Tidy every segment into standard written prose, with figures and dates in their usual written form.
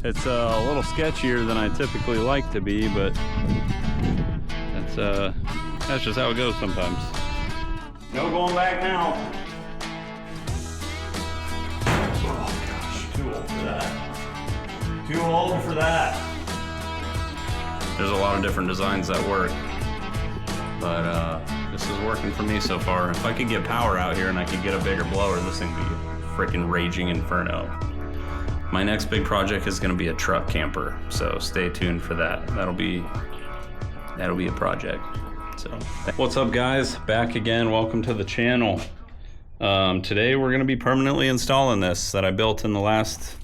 It's a little sketchier than I typically like to be, but that's just how it goes sometimes. No going back now. Oh gosh, too old for that. Too old for that. There's a lot of different designs that work, but this is working for me so far. If I could get power out here and I could get a bigger blower, this thing would be a freaking raging inferno. My next big project is gonna be a truck camper, so stay tuned for that. That'll be a project. So, what's up guys? Back again, welcome to the channel. Today we're gonna be permanently installing this that I built in the last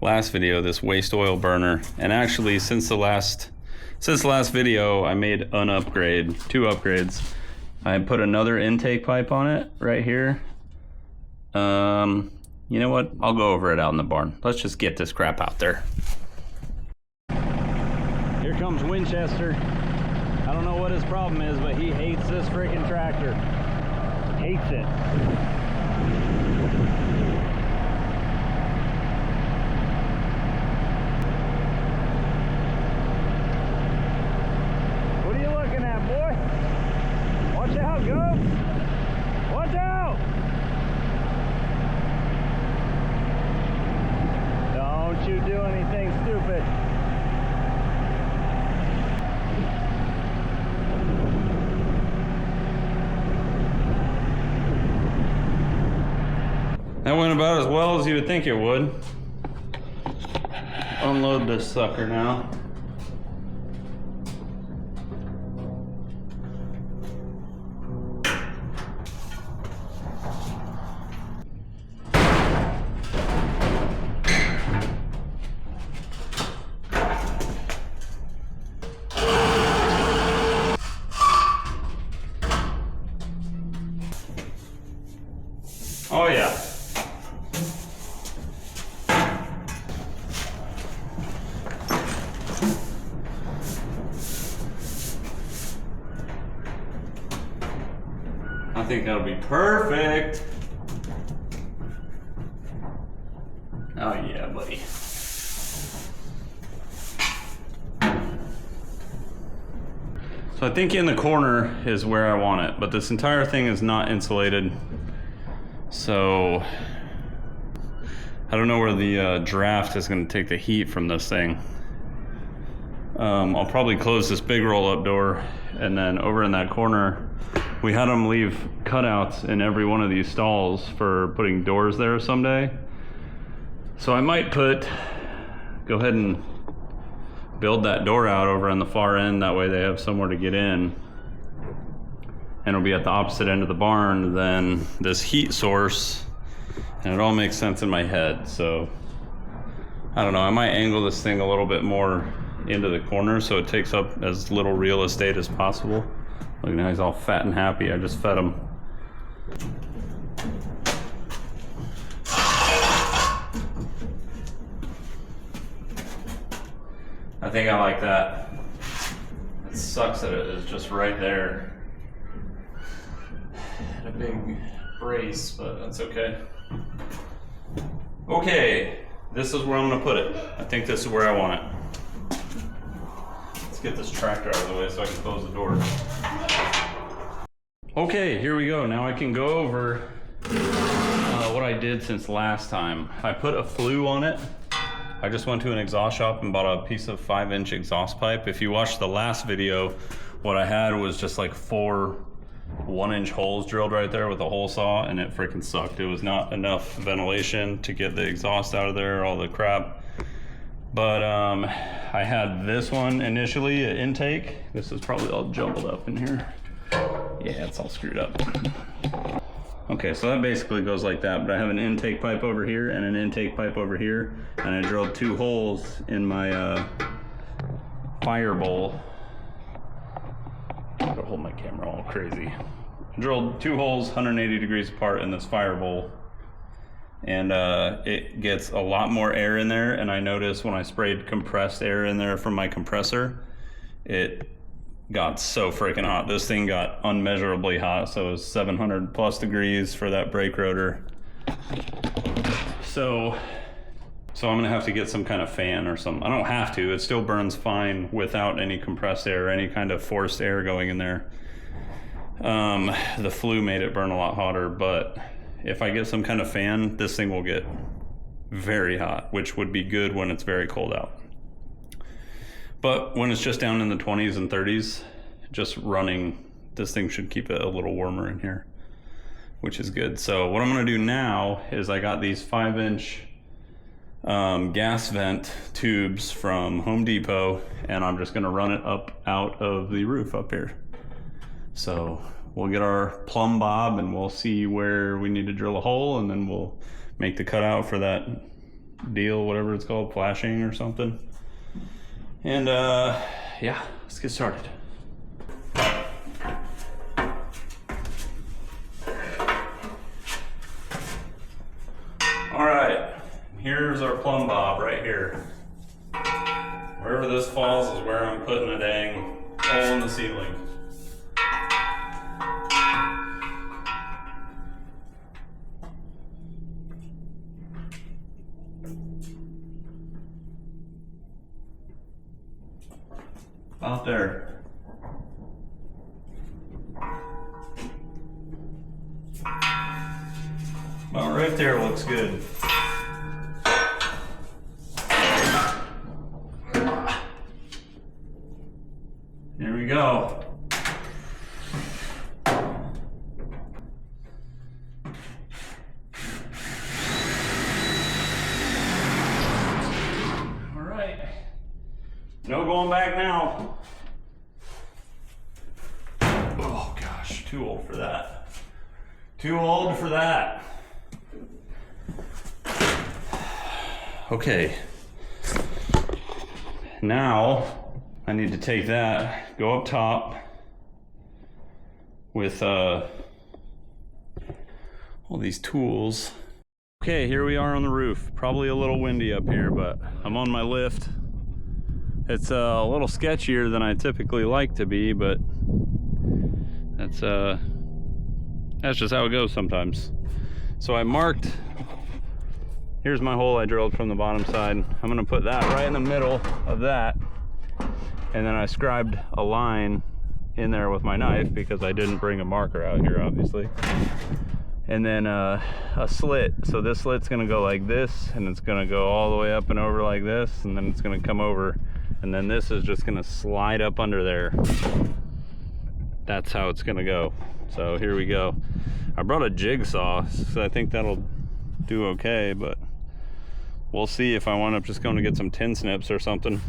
video, this waste oil burner. And actually since the last video, I made an upgrade, 2 upgrades. I put another intake pipe on it right here. You know what? I'll go over it out in the barn. Let's just get this crap out there. Here comes Winchester. I don't know what his problem is, but he hates this freaking tractor. Hates it. What are you looking at, boy? Watch out, go! Watch out! Don't you do anything stupid. That went about as well as you would think it would. Unload this sucker now. Oh yeah. I think that'll be perfect. Oh yeah, buddy. So I think in the corner is where I want it, but this entire thing is not insulated. So I don't know where the draft is going to take the heat from this thing. I'll probably close this big roll-up door, and then over in that corner, we had them leave cutouts in every one of these stalls for putting doors there someday. So I might go ahead and build that door out over on the far end, that way they have somewhere to get in. And it'll be at the opposite end of the barn than this heat source, and it all makes sense in my head. So I don't know, I might angle this thing a little bit more into the corner so it takes up as little real estate as possible. Look, now he's all fat and happy. I just fed him. I think I like that. It sucks that it is just right there. A big brace, but that's okay. Okay, this is where I'm gonna put it. I think this is where I want it. Let's get this tractor out of the way so I can close the door. Okay, here we go. Now I can go over what I did since last time. I put a flue on it. I just went to an exhaust shop and bought a piece of 5-inch exhaust pipe. If you watched the last video, what I had was just like 4 1-inch holes drilled right there with a hole saw, and it freaking sucked. It was not enough ventilation to get the exhaust out of there, all the crap. But I had this one initially, an intake. This is probably all jumbled up in here. Yeah, it's all screwed up. Okay, so that basically goes like that, but I have an intake pipe over here and an intake pipe over here, and I drilled 2 holes in my fire bowl. I'm gonna hold my camera all crazy. I drilled 2 holes 180 degrees apart in this fire bowl, and it gets a lot more air in there. And I noticed when I sprayed compressed air in there from my compressor, it got so freaking hot. This thing got unmeasurably hot, so it was 700 plus degrees for that brake rotor. So So I'm gonna have to get some kind of fan or something. I don't have to, it still burns fine without any compressed air or any kind of forced air going in there. The flue made it burn a lot hotter, but if I get some kind of fan, this thing will get very hot, which would be good when it's very cold out. But when it's just down in the 20s and 30s, just running, this thing should keep it a little warmer in here, which is good. So what I'm gonna do now is I got these 5-inch gas vent tubes from Home Depot, and I'm just gonna run it up out of the roof up here. So we'll get our plumb bob and we'll see where we need to drill a hole, and then we'll make the cutout for that deal, whatever it's called, flashing or something. And yeah, let's get started. All right, here's our plumb bob right here. Wherever this falls is where I'm putting a dang hole in the ceiling. Out there. About right there looks good. There we go. All right. No going back now. Oh gosh, too old for that. Too old for that. Okay. Now I need to take that, go up top with all these tools. Okay, here we are on the roof. Probably a little windy up here, but I'm on my lift. It's a little sketchier than I typically like to be, but that's just how it goes sometimes. So I marked, here's my hole I drilled from the bottom side. I'm gonna put that right in the middle of that, and then I scribed a line in there with my knife because I didn't bring a marker out here, obviously. And then a slit. So this slit's gonna go like this, and it's gonna go all the way up and over like this, and then it's gonna come over, and then this is just gonna slide up under there. That's how it's gonna go. So here we go. I brought a jigsaw, so I think that'll do okay, but we'll see if I wind up just going to get some tin snips or something.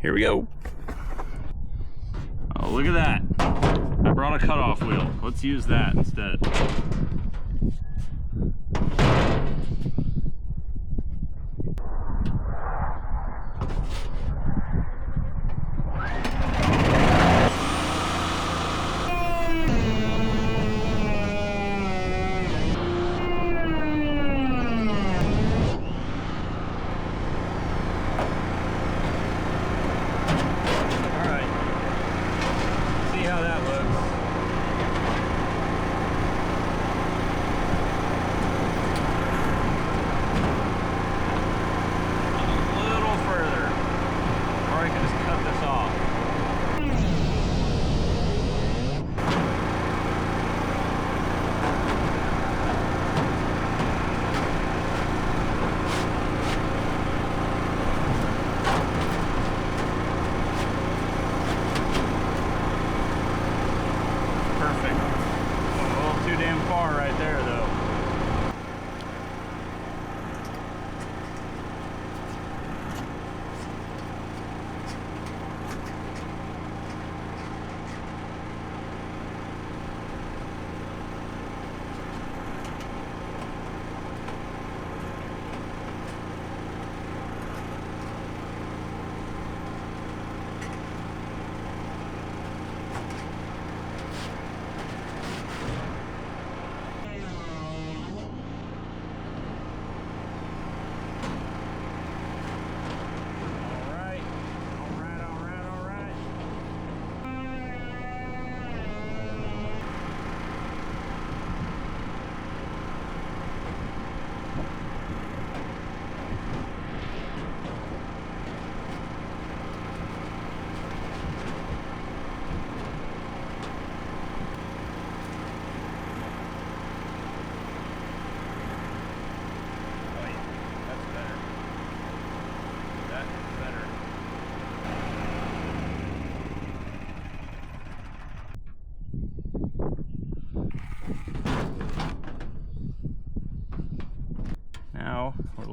Here we go. Oh, look at that. I brought a cutoff wheel. Let's use that instead.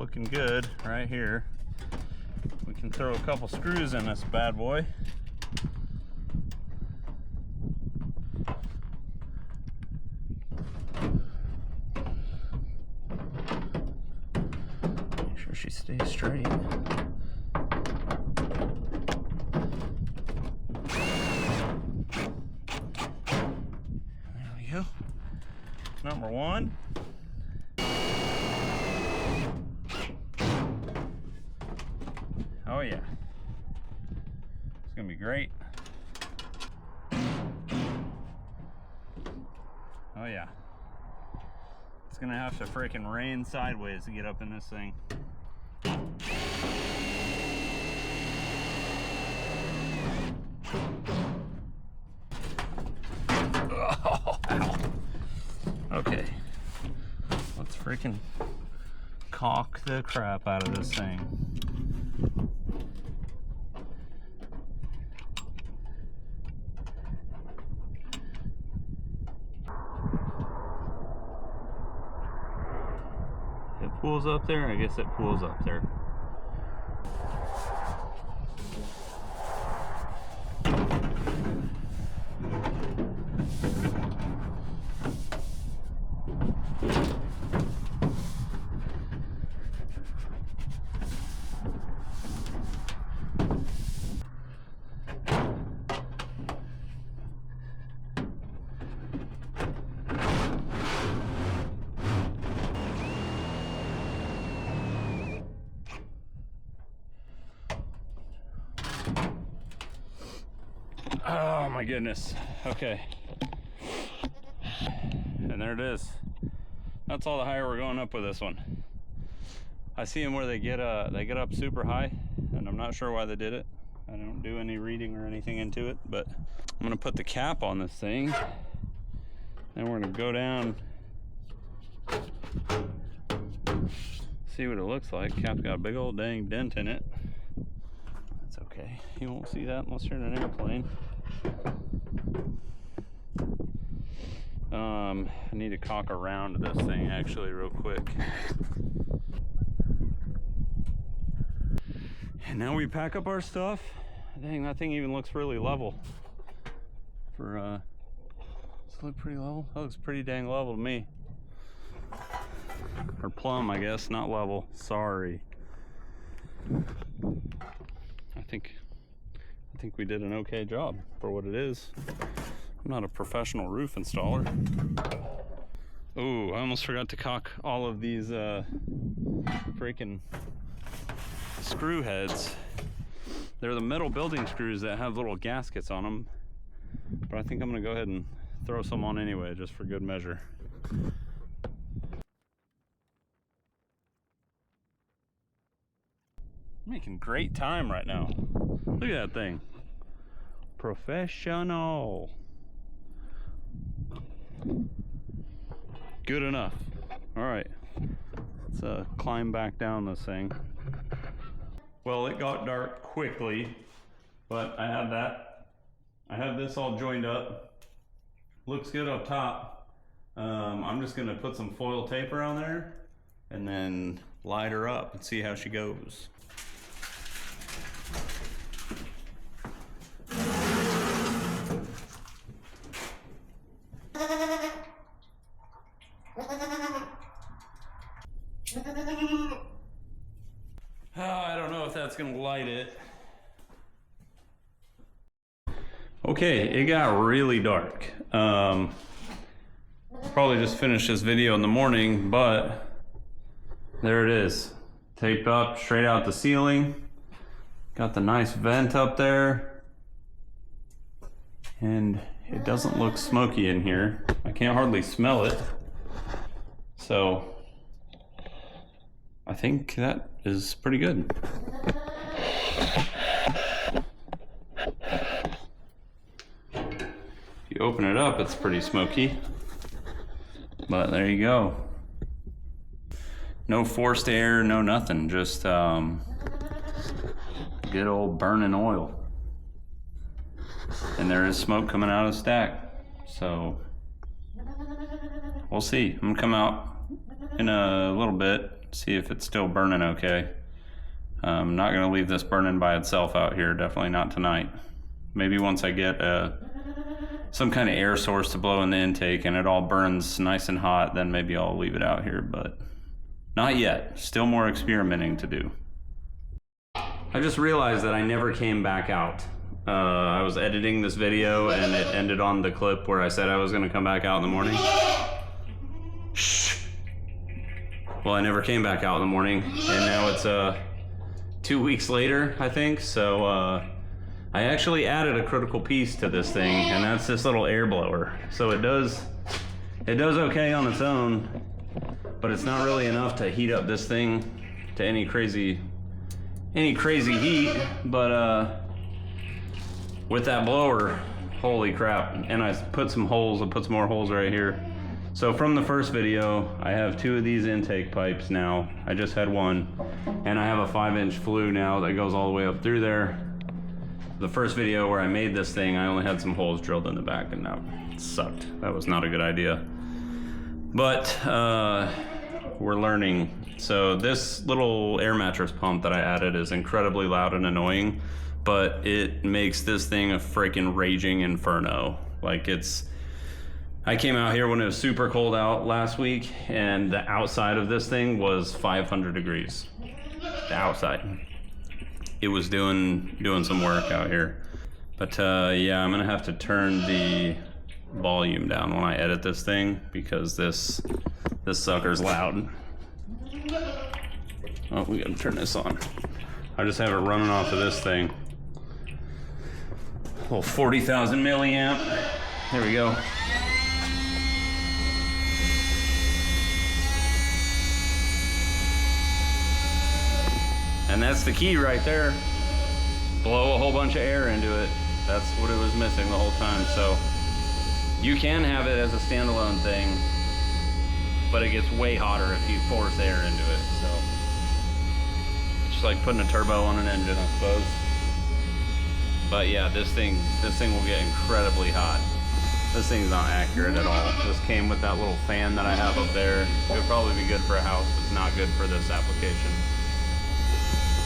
looking good right here. We can throw a couple screws in this bad boy. Make sure she stays straight. There we go. Number one. Oh yeah, it's gonna be great. Oh yeah, it's gonna have to freaking rain sideways to get up in this thing. Oh, ow. Okay, let's freaking caulk the crap out of this thing. It pools up there, I guess it pools up there. Oh my goodness. Okay. And there it is. That's all the higher we're going up with this one. I see them where they get up super high, and I'm not sure why they did it. I don't do any reading or anything into it, but I'm gonna put the cap on this thing. Then we're gonna go down, see what it looks like. Cap's got a big old dang dent in it. That's okay. You won't see that unless you're in an airplane. I need to caulk around this thing actually real quick. And now we pack up our stuff. Dang, that thing even looks really level. Does it look pretty level? That looks pretty dang level to me. Or plumb, I guess, not level. Sorry. I think we did an okay job for what it is. I'm not a professional roof installer. Oh, I almost forgot to caulk all of these freaking screw heads. They're the metal building screws that have little gaskets on them. But I think I'm gonna go ahead and throw some on anyway, just for good measure. Making great time right now. Look at that thing. Professional. Good enough. All right, let's climb back down this thing. Well, it got dark quickly, but I had this all joined up. Looks good up top. I'm just gonna put some foil tape around there and then light her up and see how she goes. I don't know if that's gonna light it. Okay, it got really dark. Probably just finished this video in the morning, but there it is. Taped up straight out the ceiling. Got the nice vent up there. And it doesn't look smoky in here. I can't hardly smell it. So I think that is pretty good. If you open it up, it's pretty smoky. But there you go. No forced air, no nothing. Just good old burning oil. And there is smoke coming out of the stack. So we'll see. I'm gonna come out in a little bit, see if it's still burning okay. I'm not gonna leave this burning by itself out here, definitely not tonight. Maybe once I get some kind of air source to blow in the intake and it all burns nice and hot, then maybe I'll leave it out here, but not yet. Still more experimenting to do. I just realized that I never came back out. I was editing this video and it ended on the clip where I said I was gonna come back out in the morning. Shh. Well, I never came back out in the morning, and now it's 2 weeks later, I think. So I actually added a critical piece to this thing, and that's this little air blower. So it does okay on its own, but it's not really enough to heat up this thing to any crazy heat. But with that blower, holy crap! And I put some holes. I put some more holes right here. So from the first video, I have 2 of these intake pipes now. I just had one, and I have a 5-inch flue now that goes all the way up through there. The first video where I made this thing, I only had some holes drilled in the back, and that sucked. That was not a good idea. But we're learning. So this little air mattress pump that I added is incredibly loud and annoying, but it makes this thing a freaking raging inferno. Like I came out here when it was super cold out last week, and the outside of this thing was 500 degrees. The outside. It was doing some work out here. But yeah, I'm gonna have to turn the volume down when I edit this thing because this sucker's loud. Oh, we gotta turn this on. I just have it running off of this thing. Little 40,000 milliamp. There we go. And that's the key right there. Blow a whole bunch of air into it. That's what it was missing the whole time. So you can have it as a standalone thing, but it gets way hotter if you force air into it. So it's just like putting a turbo on an engine, I suppose. But yeah, this thing will get incredibly hot. This thing's not accurate at all. This came with that little fan that I have up there. It would probably be good for a house, but it's not good for this application.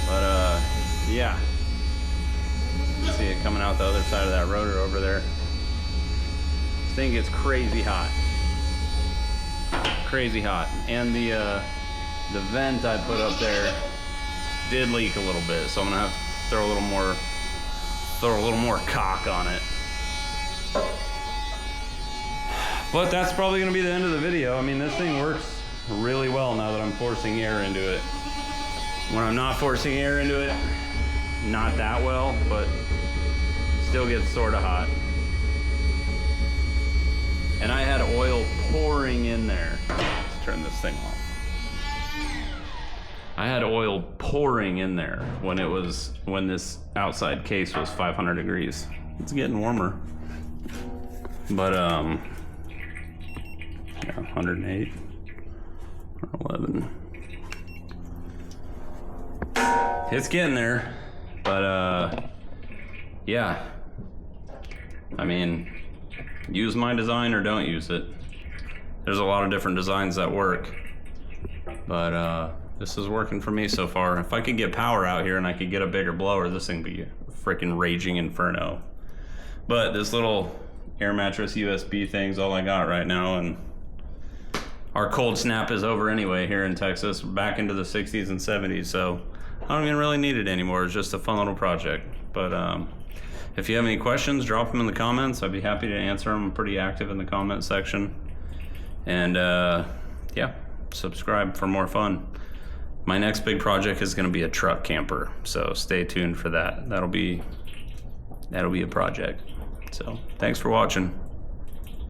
But yeah, you can see it coming out the other side of that rotor over there. This thing gets crazy hot, and the vent I put up there did leak a little bit, so I'm gonna have to throw a little more caulk on it. But that's probably gonna be the end of the video. I mean, this thing works really well now that I'm forcing air into it. When I'm not forcing air into it, not that well, but still gets sort of hot. And I had oil pouring in there. Let's turn this thing off. I had oil pouring in there when this outside case was 500 degrees. It's getting warmer. But yeah, 108 or 11. It's getting there, but yeah, I mean, use my design or don't use it. There's a lot of different designs that work, but this is working for me so far. If I could get power out here and I could get a bigger blower, this thing would be a freaking raging inferno. But this little air mattress USB thing's all I got right now, and our cold snap is over anyway here in Texas. We're back into the 60s and 70s, so I don't even really need it anymore. It's just a fun little project. But if you have any questions, drop them in the comments. I'd be happy to answer them. I'm pretty active in the comment section. And yeah, subscribe for more fun. My next big project is gonna be a truck camper, so stay tuned for that. That'll be a project. So thanks for watching.